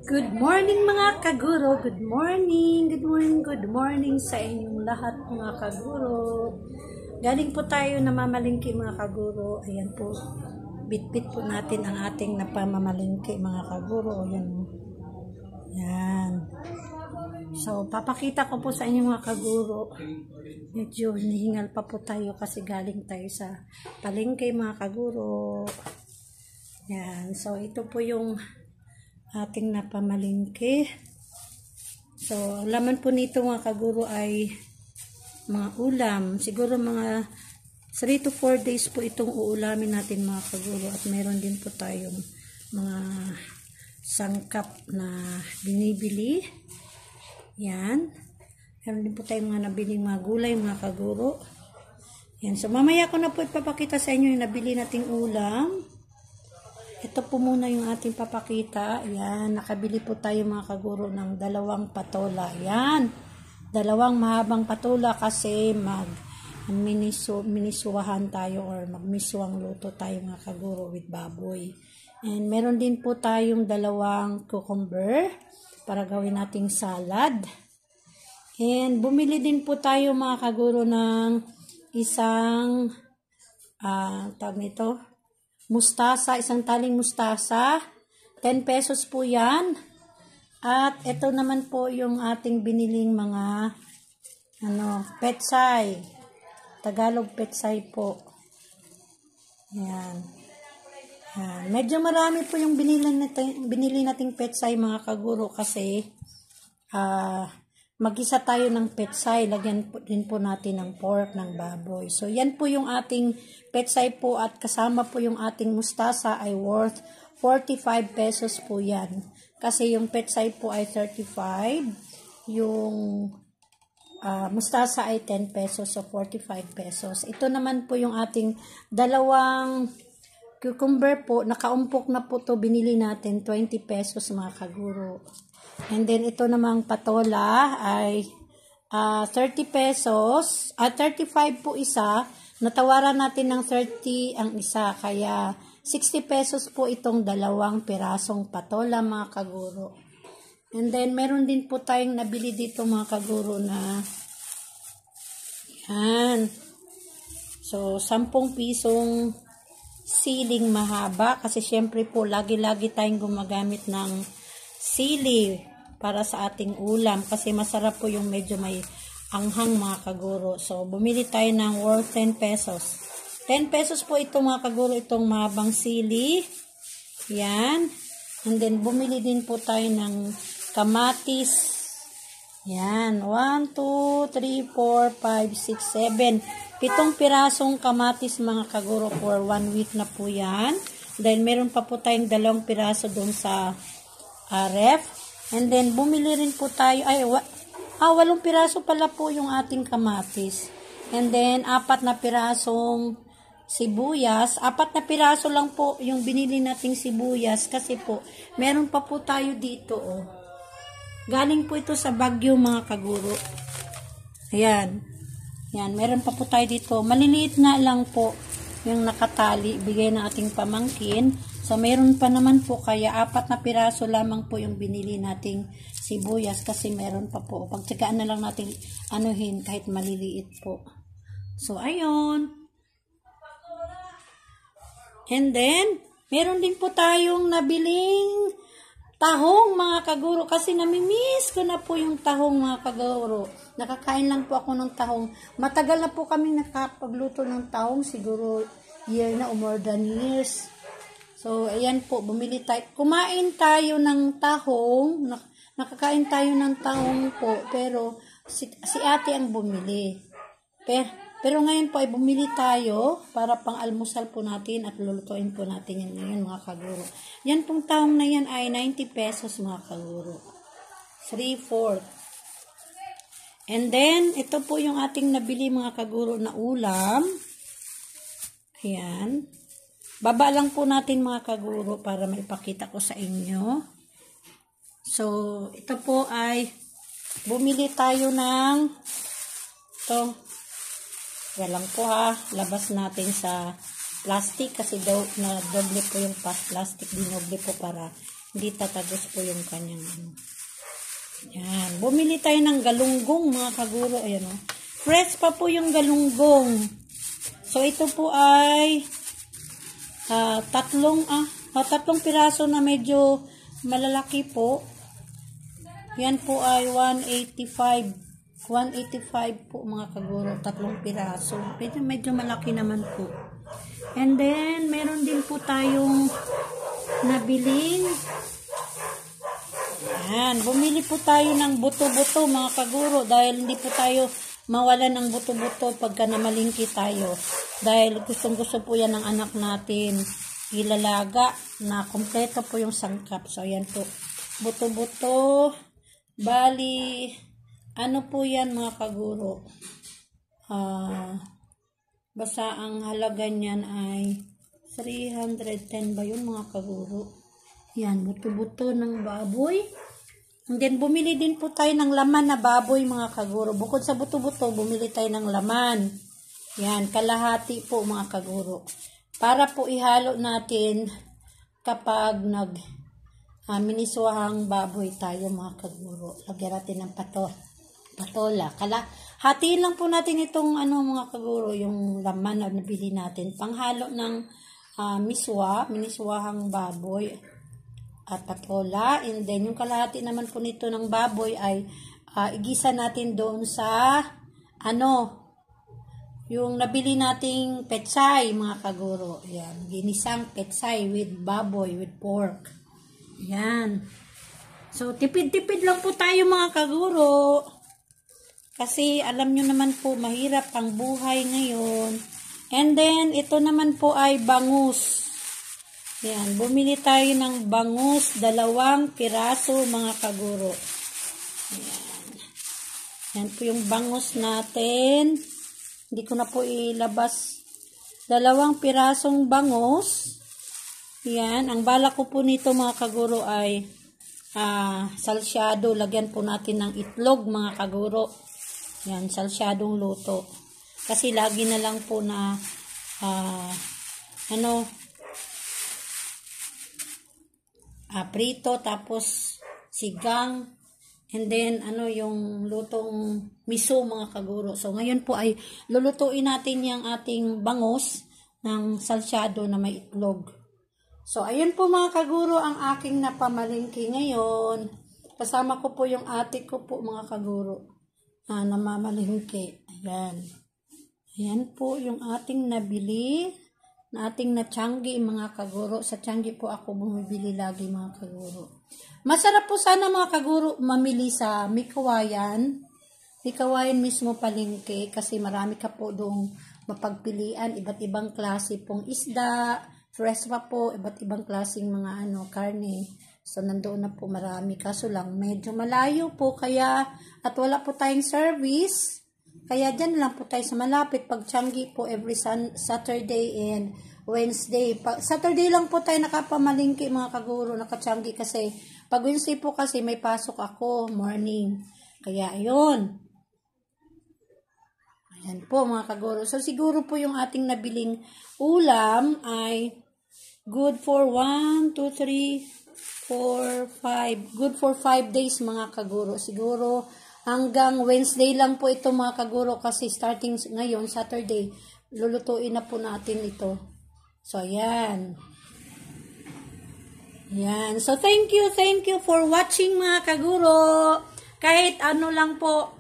Good morning mga kaguro, good morning sa inyong lahat mga kaguro. Galing po tayo na mamalingki mga kaguro. Ayan po, bit-bit po natin ang ating napamamalingki mga kaguro. Ayan. Ayan. So, papakita ko po sa inyo mga kaguro. Medyo hinihingal pa po tayo kasi galing tayo sa palengke mga kaguro. Ayan. So, ito po yung ating napamalingki. So, laman po nito mga kaguro ay mga ulam. Siguro mga 3 to 4 days po itong uulamin natin mga kaguro. At meron din po tayong mga sangkap na binibili. Yan. Meron din po tayong mga nabiling mga gulay mga kaguro. Yan. So, mamaya ko na po ipapakita sa inyo yung nabili nating ulam. Ito po muna yung ating papakita. Ayan, nakabili po tayo mga kaguro ng 2 patola. Ayan, 2 mahabang patola kasi minisuwahan tayo or magmiswang luto tayo mga kaguro with baboy. And meron din po tayong 2 cucumber para gawin nating salad. And bumili din po tayo mga kaguro ng isang tawag nito, mustasa, isang taling mustasa. 10 pesos po yan. At ito naman po yung ating biniling mga petsay. Tagalog petsay po. Yan. Yan. Medyo marami po yung binili nating petsay mga kaguro kasi mag-isa tayo ng petsay, lagyan po din po natin ng pork, ng baboy. So, yan po yung ating petsay po at kasama po yung ating mustasa ay worth 45 pesos po yan. Kasi yung petsay po ay 35, yung mustasa ay 10 pesos, so 45 pesos. Ito naman po yung ating 2 cucumber po, nakaumpok na po to binili natin, 20 pesos mga kaguro. And then, ito namang patola ay 30 pesos. 35 po isa. Natawaran natin ng 30 ang isa. Kaya, 60 pesos po itong 2 pirasong patola mga kaguro. And then, meron din po tayong nabili dito mga kaguro na yan. So, 10 pisong siling mahaba. Kasi, syempre po, lagi-lagi tayong gumagamit ng sili para sa ating ulam kasi masarap po yung medyo may anghang mga kaguro. So, bumili tayo ng worth 10 pesos. 10 pesos po ito mga kaguro, itong mahabang sili. Yan. And then, bumili din po tayo ng kamatis. Yan. 1, 2, 3, 4, 5, 6, 7. 7 pirasong kamatis mga kaguro for 1 week na po yan. Then, meron pa po tayong 2 piraso doon sa ref. And then, bumili rin po tayo, 8 piraso pala po yung ating kamatis. And then, 4 na pirasong sibuyas. 4 na piraso lang po yung binili nating sibuyas kasi po, meron pa po tayo dito, oh. Galing po ito sa Baguio mga kaguro. Ayan. Ayan, meron pa po tayo dito. Maliliit nga lang po yung nakatali, bigay na ating pamangkin. So, mayroon pa naman po, kaya 4 na piraso lamang po yung binili nating sibuyas kasi meron pa po. Pagtsagaan na lang natin anuhin kahit maliliit po. So, ayun. And then, meron din po tayong nabiling tahong mga kaguro kasi namimiss ko na po yung tahong mga kaguro. Nakakain lang po ako ng tahong. Matagal na po kami nakapagluto ng tahong, siguro year na or more than years. So, ayan po, bumili tayo. Kumain tayo ng tahong. Nakakain tayo ng tahong po. Pero, si ate ang bumili. Pero ngayon po ay bumili tayo para pang-almusal po natin at lulutuin po natin yan ngayon mga kaguro. Yan pong tahong na yan ay 90 pesos mga kaguro. 3/4. And then, ito po yung ating nabili mga kaguro na ulam. Ayan. Baba lang po natin mga kaguro para maipakita ko sa inyo. So, ito po ay bumili tayo ng ito. Yan lang po ha. Labas natin sa plastic kasi daw na doble po yung plastic. Dinoble po para Hindi tatagos po yung kanyang ano. Yan. Bumili tayo ng galunggong mga kaguro. Ayan o. Fresh pa po yung galunggong. So, ito po ay tatlong piraso na medyo malalaki po. Yan po ay 185. 185 po mga kaguro. Tatlong piraso. Medyo malaki naman po. And then, meron din po tayong nabiling. Yan. Bumili po tayo ng buto-buto mga kaguro. Dahil hindi po tayo mawalan ng buto-buto pagka namalingki tayo. Dahil gustong-gusto po yan ng anak natin. Ilalaga na kompleto po yung sangkap. So, ayan po. Buto-buto. Bali, ano po yan mga kaguro? Basta ang halaga niyan ay 310 ba yun mga kaguro? Yan, buto-buto ng baboy. And then, bumili din po tayo ng laman na baboy mga kaguro. Bukod sa buto-buto, bumili tayo ng laman. Yan, kalahati po mga kaguro. Para po ihalo natin kapag miniswahang baboy tayo mga kaguro. Lagyan natin ng patola. Hatiin lang po natin itong mga kaguro, yung laman na nabili natin. Panghalo ng miniswahang baboy at patola. And then, yung kalahati naman po nito ng baboy ay igisa natin doon sa yung nabili nating petsay, mga kaguro. Yan. Ginisang petsay with baboy, with pork. Yan. So, tipid-tipid lang po tayo mga kaguro. Kasi, alam nyo naman po, mahirap ang buhay ngayon. And then, ito naman po ay bangus. Yan. Bumili tayo ng bangus, 2 piraso mga kaguro. Yan. Yan po yung bangus natin. Hindi ko na po ilabas. 2 pirasong bangus. Yan. Ang bala ko po nito mga kaguro ay salsyado. Lagyan po natin ng itlog mga kaguro. Yan. Salsyadong luto. Kasi lagi na lang po na prito tapos sigang. And then, yung lutong miso mga kaguro. So, ngayon po ay lulutuin natin yung ating bangus ng salsyado na may itlog. So, ayun po mga kaguro ang aking napamalingki ngayon. Kasama ko po yung ate ko po mga kaguro na namamalingki. Ayan. Ayan po yung ating nabili, na ating natiyanggi mga kaguro. Sa tiyanggi po ako bumibili lagi mga kaguro. Masarap po sana mga kaguro mamili sa Mikawayan. Mikawayan mismo palengke kasi marami ka po doong mapagpilian. Iba't ibang klase pong isda, fresh pa po, iba't ibang klaseng mga karne. So, nandoon na po marami. Kaso lang, medyo malayo po kaya at wala po tayong service. Kaya dyan lang po tayo sa malapit. Pag Tianggi po every Saturday and Wednesday. Saturday lang po tayo nakapamalingki mga kaguro, nakatianggi kasi pag Wednesday po kasi may pasok ako morning. Kaya ayun. Ayan po mga kaguro. So siguro po yung ating nabiling ulam ay good for 1, 2, 3, 4, 5. Good for 5 days mga kaguro. Siguro hanggang Wednesday lang po ito mga kaguro kasi starting ngayon, Saturday, lulutuin na po natin ito. So, ayan. Ayan. So, thank you for watching mga kaguro. Kahit lang po,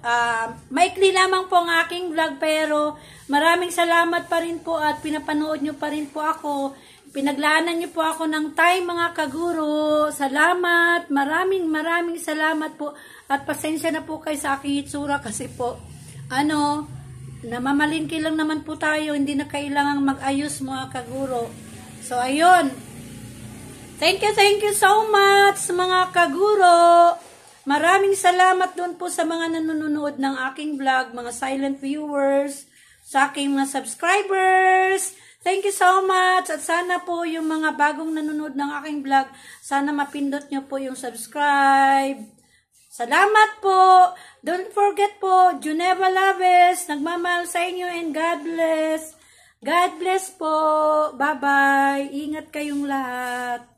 maikli lamang po ang aking vlog pero maraming salamat pa rin po at pinapanood nyo pa rin po ako. Pinaglaanan nyo po ako ng time mga kaguro. Salamat. Maraming salamat po. At pasensya na po kayo sa aking itsura kasi po, namamalingki lang naman po tayo. Hindi na kailangang mag-ayos mga kaguro. So, ayun. Thank you so much mga kaguro. Maraming salamat doon po sa mga nanonood ng aking vlog, mga silent viewers, sa aking mga subscribers. Thank you so much. At sana po yung mga bagong nanonood ng aking vlog, sana mapindot nyo po yung subscribe. Salamat po. Don't forget po, Juneva Laves, nagmamahal sa inyo and God bless. God bless po. Bye-bye. Ingat kayong lahat.